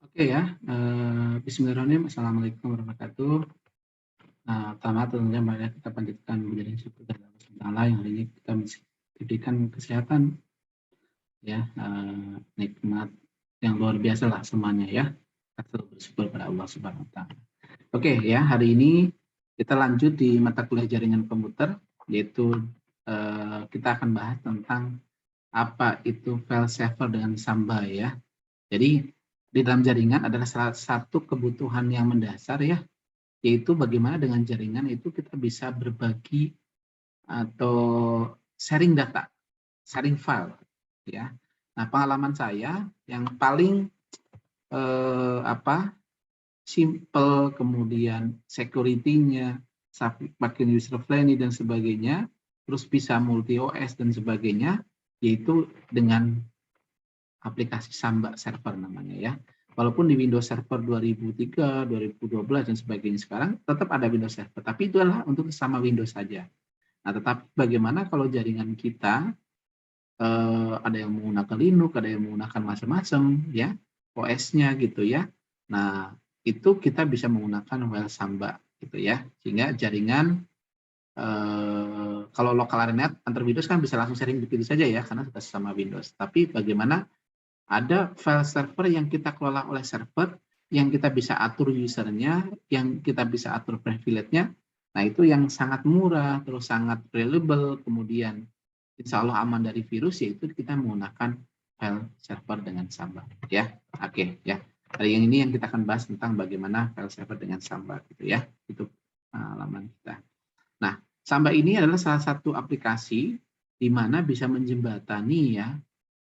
Oke ya, bismillahirrahmanirrahim. Assalamualaikum warahmatullahi wabarakatuh. Pertama tentunya mari kita panjatkan puji dan syukur kepada Allah Subhanahu wa taala yang hari ini kita masih diberikan kesehatan ya, nikmat yang luar biasa lah semuanya ya. Kita selalu bersyukur pada Allah Subhanahu wa taala. Oke ya, hari ini kita lanjut di mata kuliah jaringan komputer, yaitu kita akan bahas tentang apa itu file saver dengan Samba ya. Jadi di dalam jaringan adalah salah satu kebutuhan yang mendasar ya, yaitu bagaimana dengan jaringan itu kita bisa berbagi atau sharing data, sharing file ya. Nah, pengalaman saya yang paling simple, kemudian security-nya, pakai user friendly dan sebagainya, terus bisa multi OS dan sebagainya, yaitu dengan aplikasi Samba Server namanya ya. Walaupun di Windows Server 2003, 2012 dan sebagainya sekarang tetap ada Windows Server, tapi itu adalah untuk sama Windows saja. Nah, tetapi bagaimana kalau jaringan kita ada yang menggunakan Linux, ada yang menggunakan macam-macam ya, OS-nya gitu ya. Nah, itu kita bisa menggunakan file Samba gitu ya. Sehingga jaringan kalau lokal area antar Windows kan bisa langsung sharing begitu saja ya karena sudah sama Windows. Tapi bagaimana ada file server yang kita kelola oleh server, yang kita bisa atur usernya, yang kita bisa atur privilege-nya. Nah, itu yang sangat murah, terus sangat reliable, kemudian insya Allah aman dari virus, yaitu kita menggunakan file server dengan Samba. Ya, oke ya. Hari ini yang kita akan bahas tentang bagaimana file server dengan Samba, gitu ya. Itu pengalaman kita. Nah, Samba ini adalah salah satu aplikasi di mana bisa menjembatani ya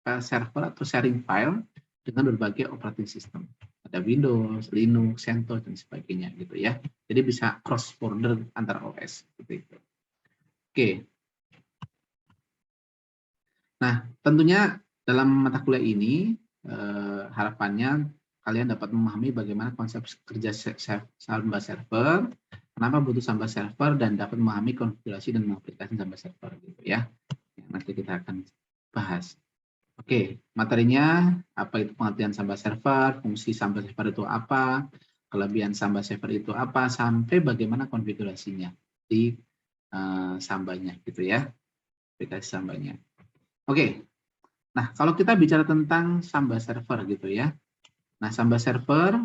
file server atau sharing file dengan berbagai operating system. Ada Windows, Linux, CentOS dan sebagainya gitu ya. Jadi bisa cross border antar OS gitu itu. Oke. Nah, tentunya dalam mata kuliah ini harapannya kalian dapat memahami bagaimana konsep kerja Samba server, kenapa butuh Samba server, dan dapat memahami konfigurasi dan mengaplikasi Samba server gitu ya. Yang nanti kita akan bahas. Oke, materinya apa itu pengertian Samba server, fungsi Samba server itu apa, kelebihan Samba server itu apa, sampai bagaimana konfigurasinya di Sambanya gitu ya, aplikasi Sambanya. Oke, nah kalau kita bicara tentang Samba server gitu ya, nah Samba server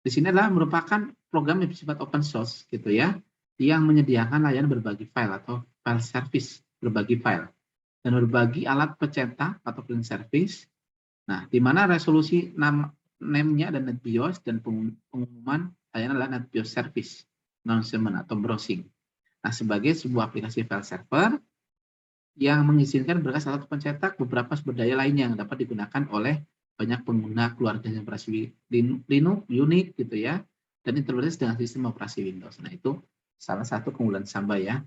di sini adalah merupakan program yang bersifat open source gitu ya, yang menyediakan layanan berbagi file atau file service, berbagi file dan berbagi alat pencetak atau print service. Nah, di mana resolusi name-nya dan NetBIOS dan pengumuman layanan adalah NetBIOS Service announcement atau browsing. Nah, sebagai sebuah aplikasi file server yang mengizinkan berkas alat pencetak beberapa sumber daya lainnya yang dapat digunakan oleh banyak pengguna keluarganya operasi Linux, Unix gitu ya, dan integrasi dengan sistem operasi Windows. Nah, itu salah satu keunggulan Samba ya.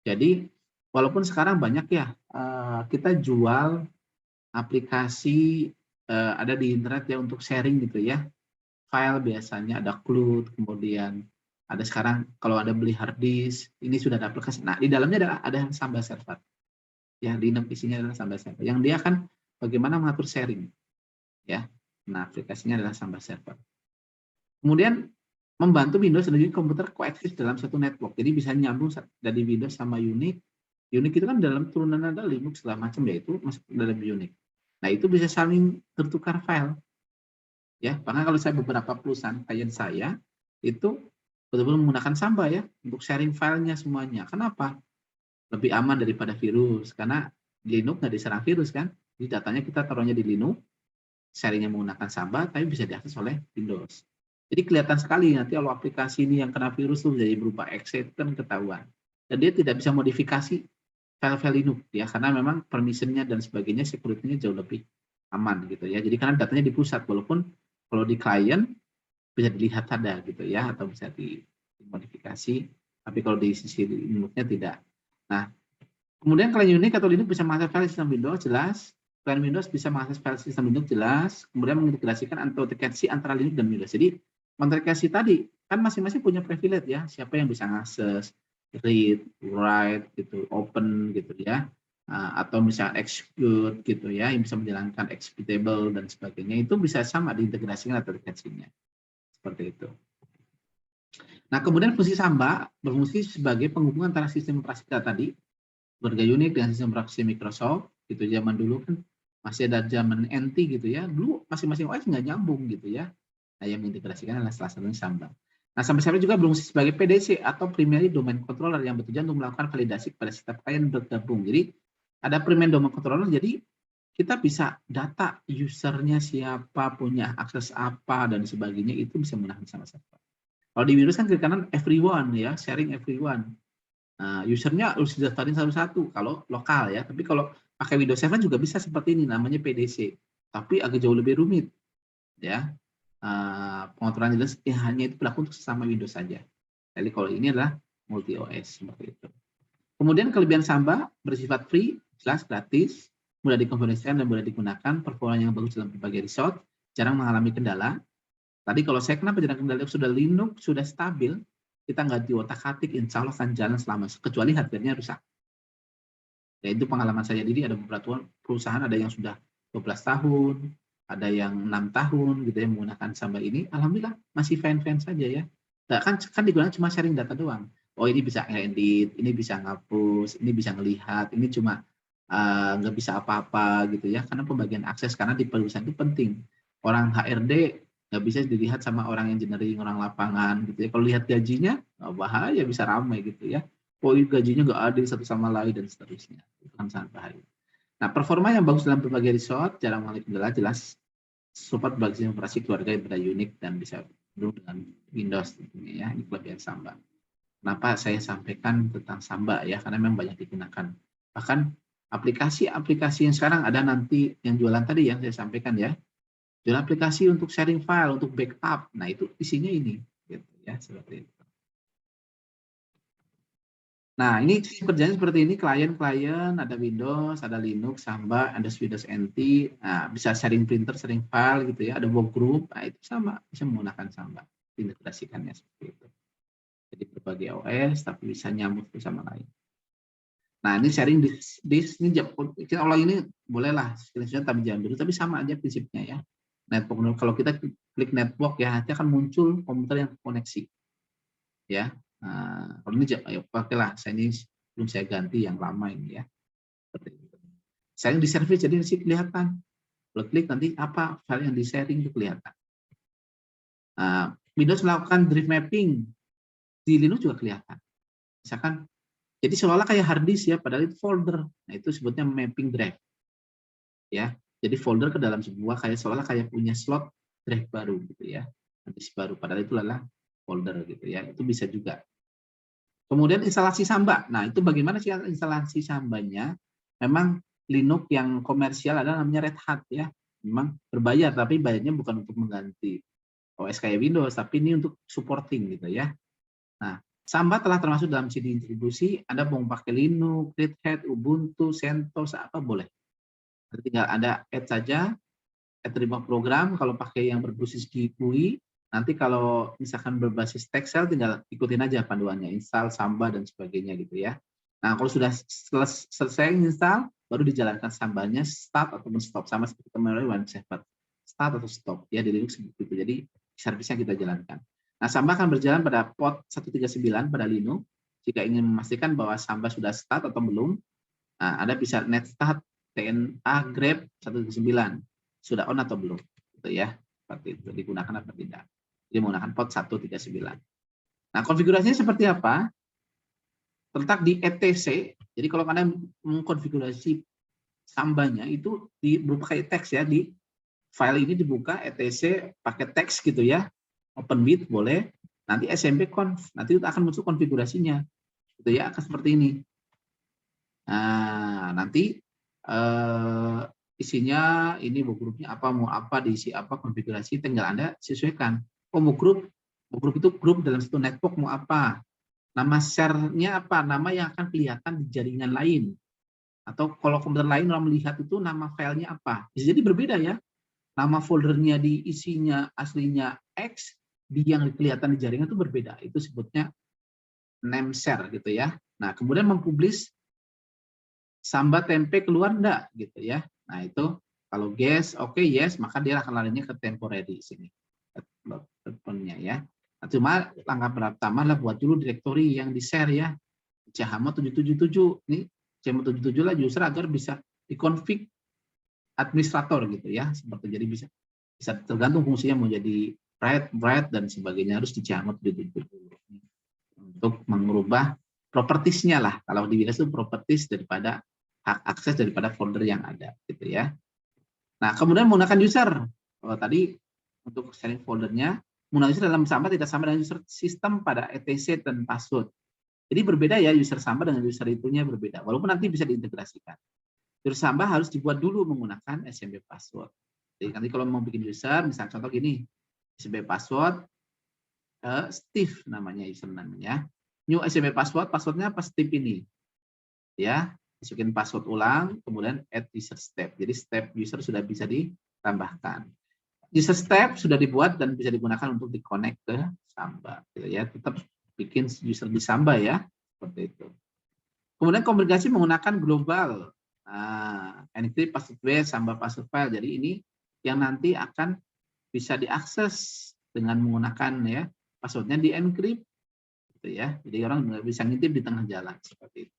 Jadi, walaupun sekarang banyak ya kita jual aplikasi ada di internet ya untuk sharing gitu ya. File biasanya ada cloud, kemudian ada sekarang kalau ada beli hard disk, ini sudah ada aplikasi. Nah, di dalamnya ada Samba server. Ya, di isinya adalah Samba server. Yang dia akan bagaimana mengatur sharing ya. Nah, aplikasinya adalah Samba server. Kemudian membantu Windows dan komputer koeksis dalam satu network. Jadi bisa nyambung dari Windows sama Unix. Unix itu kan dalam turunan ada Linux segala macam, yaitu masuk dalam Unix. Nah, itu bisa saling tertukar file. Ya, bahkan kalau saya beberapa perusahaan klien saya itu betul-betul menggunakan Samba ya untuk sharing filenya semuanya. Kenapa? Lebih aman daripada virus karena Linux nggak diserang virus kan. Jadi datanya kita taruhnya di Linux, sharingnya menggunakan Samba, tapi bisa diakses oleh Windows. Jadi kelihatan sekali nanti kalau aplikasi ini yang kena virus tuh jadi berupa exe kan ketahuan. Dan dia tidak bisa modifikasi file-file Linux ya karena memang permission-nya dan sebagainya security-nya jauh lebih aman gitu ya. Jadi karena datanya di pusat walaupun kalau di klien bisa dilihat ada gitu ya atau bisa dimodifikasi, tapi kalau di sisi Linux-nya tidak. Nah, kemudian klien Unix atau Linux bisa mengakses file sistem Windows jelas, klien Windows bisa mengakses file sistem Windows jelas, kemudian mengintegrasikan autentikasi antara Linux dan Windows. Jadi autentikasi tadi kan masing-masing punya privilege ya, siapa yang bisa mengakses, read, write gitu, open gitu ya. atau misalnya execute gitu ya, yang bisa menjalankan executable dan sebagainya, itu bisa sama diintegrasikan atau referensinya. Seperti itu. Nah, kemudian fungsi Samba berfungsi sebagai penghubung antara sistem operasi kita tadi, keluarga Unix dengan sistem operasi Microsoft. Gitu zaman dulu kan masih ada zaman NT gitu ya. Dulu masing-masing OS nggak nyambung gitu ya. Nah, yang mengintegrasikan adalah salah satunya Samba. Nah, Samba Server juga berfungsi sebagai PDC atau Primary Domain Controller yang betujuan untuk melakukan validasi kepada sistem klien bergabung. Jadi ada Primary Domain Controller, jadi kita bisa data usernya siapa, punya akses apa dan sebagainya, itu bisa menggunakan Samba Server. Kalau di Windows kan kiri kanan everyone ya, sharing everyone. Nah, usernya harus didaftarin satu-satu kalau lokal ya. Tapi kalau pakai Windows 7 juga bisa seperti ini, namanya PDC. Tapi agak jauh lebih rumit ya. Pengaturan jelas ya, hanya itu berlaku untuk sesama Windows saja. Jadi kalau ini adalah multi OS seperti itu. Kemudian kelebihan Samba bersifat free, jelas gratis, mudah dikonfigurasikan dan mudah digunakan, performa yang bagus dalam berbagai resource, jarang mengalami kendala. Tadi kalau saya kenapa jarang kendala, sudah Linux, sudah stabil, kita nggak diotak-atik, insya Allah akan jalan selama, kecuali hardware-nya rusak. Ya itu pengalaman saya. Jadi ada beberapa perusahaan, ada yang sudah 12 tahun, ada yang 6 tahun gitu ya menggunakan Samba ini, alhamdulillah masih fine-fine saja ya. Nah, kan digunakan cuma sharing data doang. Oh, ini bisa ngedit, ini bisa ngapus, ini bisa ngelihat, ini cuma nggak bisa apa-apa gitu ya, karena pembagian akses, karena di perusahaan itu penting. Orang HRD nggak bisa dilihat sama orang engineering, orang lapangan gitu ya. Kalau lihat gajinya, bahaya, bisa ramai gitu ya. Oh, gajinya nggak adil satu sama lain dan seterusnya. Itu kan sangat bahaya. Nah, performa yang bagus dalam berbagai resort, jarang mengalami kendala, jelas support bagi sistem operasi keluarga yang pada Unix dan bisa berhubung dengan Windows tentunya ya. Ini kelebihan Samba. Kenapa saya sampaikan tentang Samba ya? Karena memang banyak digunakan. Bahkan aplikasi-aplikasi yang sekarang ada nanti yang jualan tadi yang saya sampaikan ya. Jualan aplikasi untuk sharing file, untuk backup. Nah, itu isinya ini gitu ya, seperti itu. Nah, ini kerjanya seperti ini, klien-klien, ada Windows, ada Linux, Samba, ada Windows NT, nah, bisa sharing printer, sharing file gitu ya, ada workgroup, nah itu sama, bisa menggunakan Samba, integrasikannya seperti itu. Jadi berbagai OS, tapi bisa nyambung sama lain. Nah, ini sharing disk ini kalau ini bolehlah screenshot tapi jangan dulu, tapi sama aja prinsipnya ya. Network, kalau kita klik network ya, nanti akan muncul komputer yang koneksi. Ya, kalau ini ayo pakailah, saya ini belum saya ganti yang lama ini ya. Seperti itu. Saya di service jadi di sini kelihatan. Kalau klik nanti apa file yang di sharing itu kelihatan. Windows melakukan drive mapping di Linux juga kelihatan. Misalkan, jadi seolah-olah kayak hard disk ya, padahal itu folder. Nah, itu sebutnya mapping drive. Ya, jadi folder ke dalam sebuah kayak seolah-olah kayak punya slot drive baru gitu ya. Disk baru, padahal itu adalah folder gitu ya. Itu bisa juga. Kemudian instalasi Samba. Nah, itu bagaimana sih instalasi Sambanya? Memang Linux yang komersial adalah namanya Red Hat ya. Memang berbayar, tapi bayarnya bukan untuk mengganti OS kayak Windows, tapi ini untuk supporting gitu ya. Nah, Samba telah termasuk dalam CD distribusi. Anda mau pakai Linux, Red Hat, Ubuntu, CentOS, apa boleh. Tinggal Anda add saja, add terima program. Kalau pakai yang berbasis GUI, nanti kalau misalkan berbasis Texel, tinggal ikutin aja panduannya, install Samba dan sebagainya gitu ya. Nah, kalau sudah selesai install, baru dijalankan Sambanya start ataupun stop, sama seperti kemarin OneSeven, start atau stop ya di Linux begitu. Jadi servisnya kita jalankan. Nah, Samba akan berjalan pada port 139 pada Linux. Jika ingin memastikan bahwa Samba sudah start atau belum, nah, Anda bisa net start TNA grep 139 sudah on atau belum gitu ya, seperti itu, digunakan apa tidak. Jadi menggunakan port 139. Nah, konfigurasinya seperti apa? Terletak di etc. Jadi kalau kalian mengkonfigurasi Sambanya itu berupa kayak teks ya, di file ini dibuka etc pakai teks gitu ya, open with boleh, nanti smp conf, nanti akan muncul konfigurasinya gitu ya, akan seperti ini. Nah, nanti isinya ini grupnya apa, mau apa, diisi apa, konfigurasi, tinggal Anda sesuaikan. Oh, mau grup itu grup dalam satu network mau apa, nama share-nya apa, nama yang akan kelihatan di jaringan lain, atau kalau komputer lain orang melihat itu nama filenya apa, bisa jadi berbeda ya, nama foldernya di isinya aslinya X, di yang kelihatan di jaringan itu berbeda, itu sebutnya name share gitu ya. Nah, kemudian mempublish Samba tempe keluar enggak gitu ya. Nah, itu kalau guess oke, yes, maka dia akan larinya ke temporary sini. Ya. Nah, cuma langkah pertama adalah buat dulu directory yang di-share ya. CHMO 777. Ini CHMO 77 lah user agar bisa dikonfig administrator gitu ya. Seperti jadi bisa tergantung fungsinya mau jadi write dan sebagainya harus di CHMO 777 untuk mengubah propertiesnya lah. Kalau di Windows itu properties daripada hak akses daripada folder yang ada gitu ya. Nah, kemudian menggunakan user. Tadi untuk sharing foldernya, menggunakan user dalam Samba tidak sama dengan user sistem pada etc dan password. Jadi berbeda ya, user Samba dengan user itunya berbeda. Walaupun nanti bisa diintegrasikan. User Samba harus dibuat dulu menggunakan SMB password. Jadi nanti kalau mau bikin user, misalnya contoh gini, SMB password, Steve namanya user namanya. New SMB password, passwordnya apa? Steve ini. Ya, masukin password ulang, kemudian add user step. Jadi step user sudah bisa ditambahkan. User step sudah dibuat dan bisa digunakan untuk di-connect ke Samba. Gitu ya. Tetap bikin user di Samba ya, seperti itu. Kemudian komunikasi menggunakan global. Nah, encrypt password, Samba password file. Jadi ini yang nanti akan bisa diakses dengan menggunakan ya passwordnya di encrypt, gitu ya. Jadi orang nggak bisa ngintip di tengah jalan seperti itu.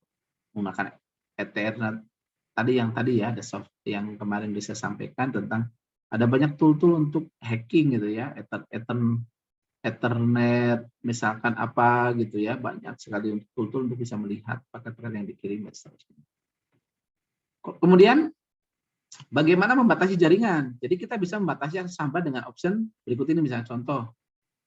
Menggunakan Ethernet tadi ya, ada soft yang kemarin bisa sampaikan tentang ada banyak tool-tool untuk hacking gitu ya, Ethernet misalkan apa gitu ya, banyak sekali tool-tool untuk bisa melihat paket-paket yang dikirim dan seterusnya. Kemudian bagaimana membatasi jaringan? Jadi kita bisa membatasi yang sama dengan option berikut ini, misalnya contoh,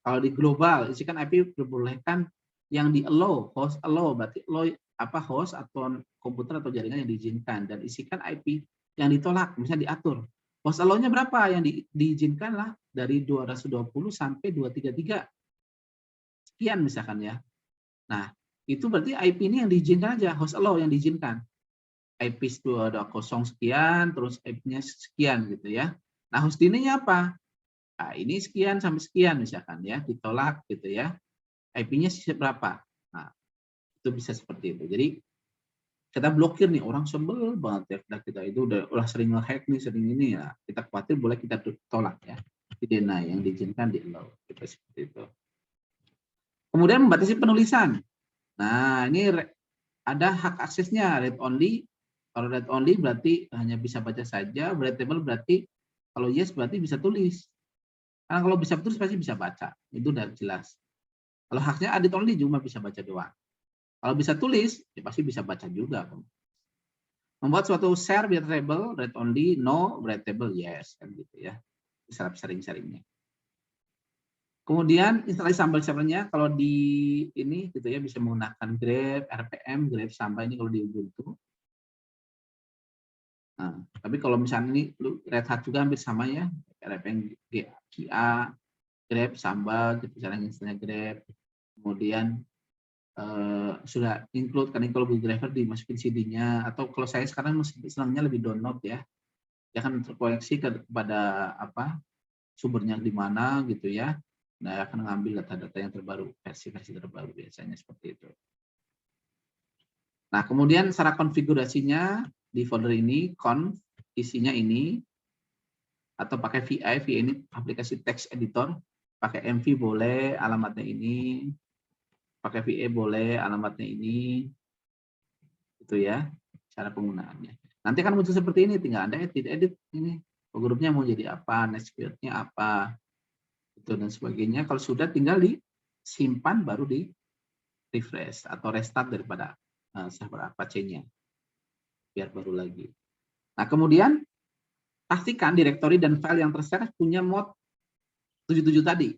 kalau di global isikan IP diperbolehkan yang di allow, host allow, berarti allow apa host atau komputer atau jaringan yang diizinkan, dan isikan IP yang ditolak, misalnya diatur. Host allow-nya berapa? Yang diizinkan lah dari 220 sampai 233. Sekian misalkan ya. Nah, itu berarti IP ini yang diizinkan aja, host allow yang diizinkan. IP 220 sekian, terus IP-nya sekian gitu ya. Nah, host ini-nya apa? Nah, ini sekian sampai sekian misalkan ya, ditolak gitu ya. IP-nya berapa? Nah, itu bisa seperti itu. Jadi kita blokir nih, orang sebel banget ya kita itu udah sering nge-hack nih, sering ini ya, kita khawatir boleh kita tolak ya, di deny, yang diizinkan di allow, kita seperti itu. Kemudian membatasi penulisan. Nah, ini ada hak aksesnya, read only. Kalau read only berarti hanya bisa baca saja, writable berarti kalau yes berarti bisa tulis. Karena kalau bisa tulis pasti bisa baca, itu udah jelas. Kalau haknya edit only cuma bisa baca doang. Kalau bisa tulis, ya pasti bisa baca juga. Membuat suatu share writable, read only, no, writable, yes, kan gitu ya. Bisa sharing-sharingnya. Kemudian instalasi Samba servernya, kalau di ini gitu ya bisa menggunakan grep, RPM, grep Samba ini kalau di Ubuntu. Nah, tapi kalau misalnya ini Red Hat juga hampir sama ya, RPM, GA, grep, Samba, gitu cara instalnya grep. Kemudian sudah include kan kalau Google Driver dimasukin CD-nya, atau kalau saya sekarang senangnya lebih download ya, dia akan terkoneksi kepada apa sumbernya di mana gitu ya, nah akan mengambil data-data yang terbaru, versi-versi terbaru biasanya seperti itu. Nah kemudian cara konfigurasinya di folder ini conf isinya ini, atau pakai VI ini aplikasi text editor, pakai MV boleh, alamatnya ini, pakai VA boleh, alamatnya ini, itu ya cara penggunaannya. Nanti kan muncul seperti ini, tinggal Anda edit ini grupnya mau jadi apa, next field-nya apa, itu dan sebagainya. Kalau sudah tinggal disimpan baru di refresh atau restart daripada server Apache-nya biar baru lagi. Nah kemudian pastikan direktori dan file yang tershare punya mod 77 tadi,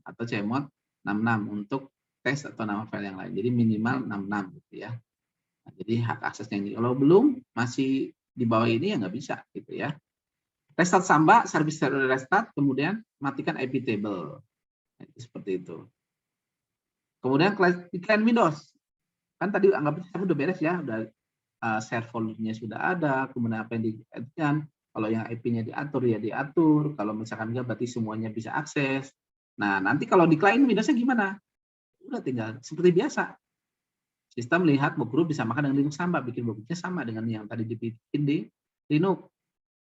atau cmod 66 untuk tes atau nama file yang lain. Jadi minimal 66 gitu ya. Nah, jadi hak aksesnya ini. Kalau belum masih di bawah ini ya nggak bisa gitu ya. Restart Samba, service server restart, kemudian matikan IP table. Nah, itu seperti itu. Kemudian client Windows. Kan tadi anggap saja udah beres ya, udah share foldernya sudah ada, kemudian apa yang dieditkan, kalau yang IP-nya diatur ya diatur, kalau misalkan enggak berarti semuanya bisa akses. Nah, nanti kalau di client Windows-nya gimana? Udah tinggal seperti biasa. Sistem melihat work group disamakan dengan Linux Samba, bikin work groupnya sama dengan yang tadi dibikin di Linux,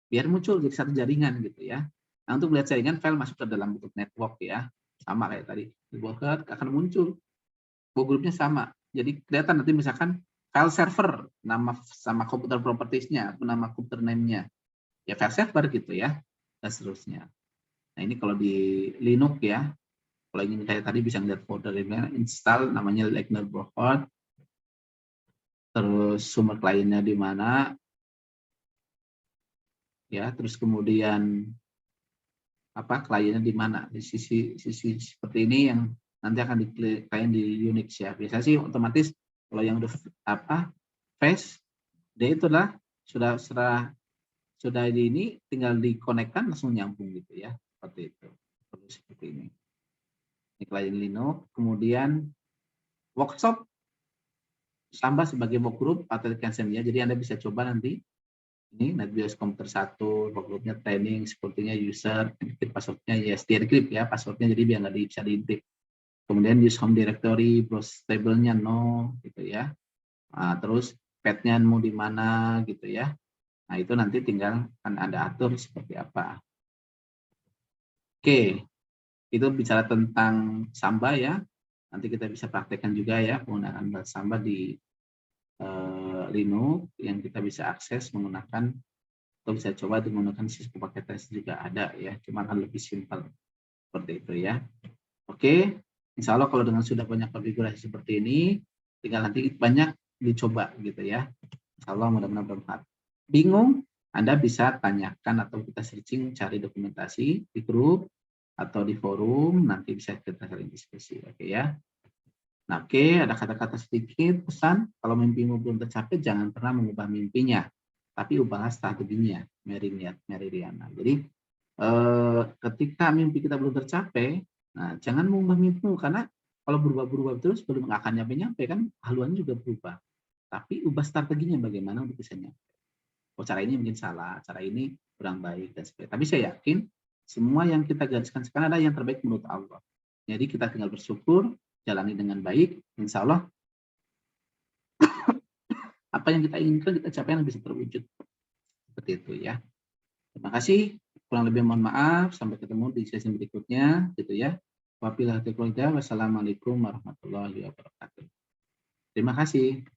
biar muncul jadi satu jaringan gitu ya. Nah, untuk melihat jaringan, file masuk ke dalam bentuk network ya, sama kayak tadi. Dibuat akan muncul work groupnya sama. Jadi kelihatan nanti misalkan file server, nama sama komputer propertiesnya, nama komputer name-nya, ya file server gitu ya, dan seterusnya. Nah ini kalau di Linux ya, kalau ingin kayak tadi bisa ngeliat foldernya, install namanya Legner Board, terus sumber kliennya di mana, ya, terus kemudian apa kliennya di mana, di sisi seperti ini yang nanti akan klien di Unix ya. Biasanya sih otomatis kalau yang udah apa face dia itu adalah sudah di ini tinggal dikonekkan langsung nyambung gitu ya, seperti itu. Seperti ini. Ini klien Linux, kemudian workshop tambah sebagai work group atau cancel ya. Jadi Anda bisa coba nanti ini NetBIOS komputer 1, work groupnya training, sepertinya user, encrypt passwordnya yes, di-encrypt ya passwordnya, jadi biar nggak bisa di-encrypt. Kemudian use home directory, browse table-nya no, gitu ya. Nah, terus path-nya mau di mana, gitu ya. Nah, itu nanti tinggal kan Anda atur seperti apa. Oke, itu bicara tentang Samba ya. Nanti kita bisa praktekkan juga ya penggunaan Samba di Linux yang kita bisa akses menggunakan atau bisa coba menggunakan Cisco paket test juga ada ya, cuma akan lebih simpel seperti itu ya. Oke, insya Allah kalau dengan sudah banyak konfigurasi seperti ini, tinggal nanti banyak dicoba gitu ya. Insya Allah mudah-mudahan bermanfaat. Bingung? Anda bisa tanyakan atau kita searching cari dokumentasi di grup atau di forum, nanti bisa kita saling diskusi. Oke ya. Nah, oke, ada kata-kata sedikit pesan, kalau mimpimu belum tercapai, jangan pernah mengubah mimpinya, tapi ubahlah strateginya, Mary Riana. Jadi, ketika mimpi kita belum tercapai, nah, jangan mengubah mimpimu, karena kalau berubah-berubah terus, belum akan nyampe-nyampe, kan haluannya juga berubah. Tapi ubah strateginya bagaimana untuk bisa nyampe. Oh, cara ini mungkin salah, cara ini kurang baik, dan sebagainya. Tapi saya yakin, semua yang kita gariskan sekarang adalah yang terbaik menurut Allah. Jadi kita tinggal bersyukur, jalani dengan baik, insya Allah apa yang kita inginkan kita capai yang bisa terwujud. Seperti itu ya. Terima kasih. Kurang lebih mohon maaf. Sampai ketemu di sesi berikutnya. Gitu ya. Wassalamualaikum warahmatullahi wabarakatuh. Terima kasih.